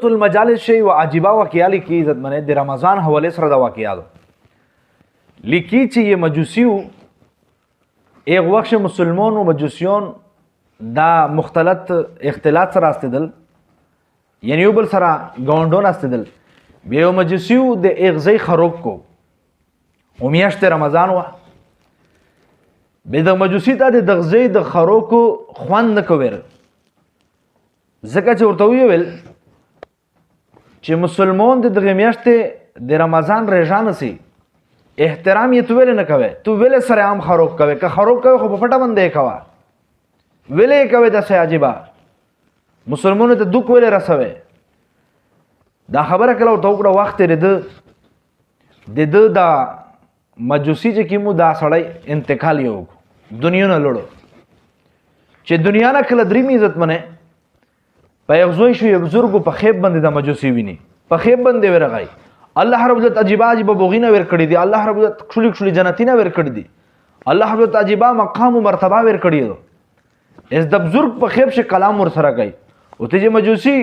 المجالس شی و عجیبه واقعیا لیکي عزت منه د رمضان حواله سره دا واقعیا لیکي چې یہ مجوسیو ایک وقت مسلمان و مجوسیون دا مختلط اختلاط سره استدل یعنی یو بل سره ګاونډون استدل بیا مجوسیو د اغزی خروق کو و میاشت رمضان و به د مجوسی ته د دغزی د خروق خوند نکویر ځکه چې ورته ویل چې مسلمان د دغه میاشتې د رمضان رژان سي احترام یې تو ویل نه کوي تو ویل سره عام خروق کوي که خروق کوي خو په پټه باندې کوي ویلې کوي د سیاجبا مسلمانانو ته دوک ویل رسوي دا خبره کله ورته وکړه وخت لري د دا مجوسی چې کیمو دا سړی انتقال یو دنیا نه لړو چې دنیا نه کله درې عزت منه په یغزوی شو یو بزرګو په خیب باندې د مجوسی ویني په خیب باندې ورغی الله رب العزت عجیب عجیب بوغینه ور کړی دی الله رب العزت خلی جنتینه ور کړی دی الله رب العزت عجیب مقام و مرتبه ور کړی دی اس د بزرګ په خیب شه کلام ور سره کوي او ته چې مجوسی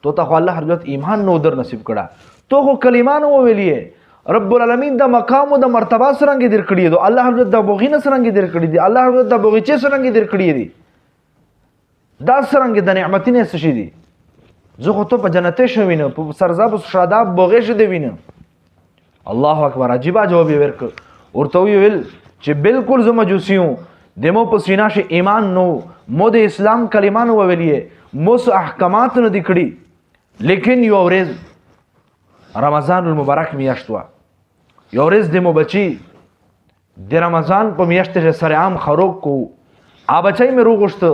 تو ته الله رب العزت ایمان نو در نصیب کړه تو خو کلمان و ویلیه رب العالمین د مقام او د مرتبه سره در کړی دی الله رب العزت د بوغینه سره در کړی دی الله رب العزت د بوغیچه سره در کړی دی دا سرنګ د نعمتینه څه شي دي زه خو ته په جنته شوینه په سرزاب شاداب بوغې شه دی وینه الله اکبر عجیب جواب یې ورک ورته ویل چې بالکل زه مجوسیو دمو په سینا شه ایمان نو مو د اسلام کلمان ویلې مو احکامات نه دي کړی لیکن یو ورځ رمضان المبارک میاشت وا یو ورځ دمو بچی د رمضان په میاشت سره عام خروق کو ا بچای مې روغشت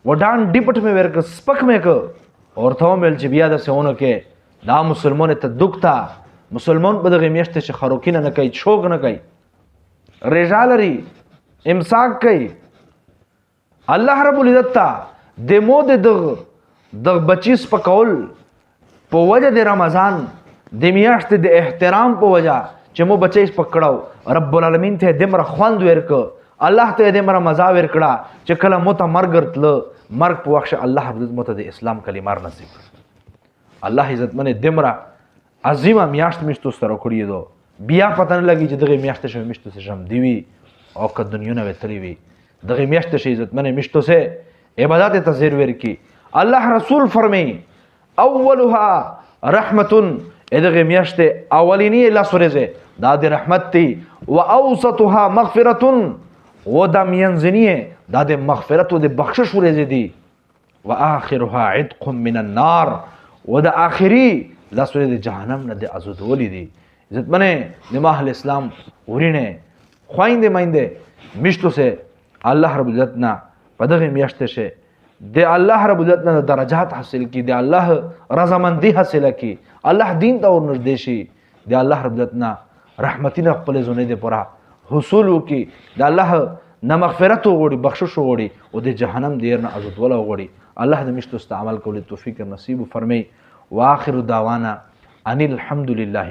وډان ډیپټ مې ورک سپک مې ک اور ته مل چې بیا د سونه کې دا مسلمان ته دکتا مسلمان په دغه میاشت چې خروکینه نه کوي چوک نه کوي رجالری امساک کوي الله رب العزت ته د مو د بچیس په کول په وجه د رمضان د میاشت د احترام په وجه چې مو بچیس پکړاو رب العالمین ته دمر خوند ورک الله ته دې مر مزا ور کړه چې کله مو ته مرګ تل مرګ په وخت الله عزت مو ته د اسلام کلمار نصیب الله عزت منه دمر عظیمه میاشت مشتو سره کړی دو بیا پته نه لګی چې دغه میاشت شوم مشتو سه شم دیوی او که دنیا نه وتلی وی دغه میاشت شي عزت منه مشتو سه عبادت تزیر ور کی الله رسول فرمای اولها رحمت دغه میاشت اولینی الله سورزه دا د رحمت تی و اوسطها مغفرة و دا مینځنیه دا د مغفرت او د بخشش ورزه دی و اخرها عتق من النار و دا اخری لا سورې د جهنم نه د ازودولی دی عزت منه د ماحل اسلام ورینه خوينده مینده مشتو سه الله رب العزت نه پدغه میاشت شه د الله رب العزت نه درجات حاصل کی د الله رضامندی حاصل کی الله دین ته ور نږدې شي د الله رب العزت نه رحمتینه خپل زونه دي پورا حصول کی د الله نه مغفرت وغوړي بخشش وغوړي او د جهنم دیر نه عزت ولا وغوړي الله دې مشتو استعمال کولو توفیق نصیب فرمای واخر دعوانا ان الحمد لله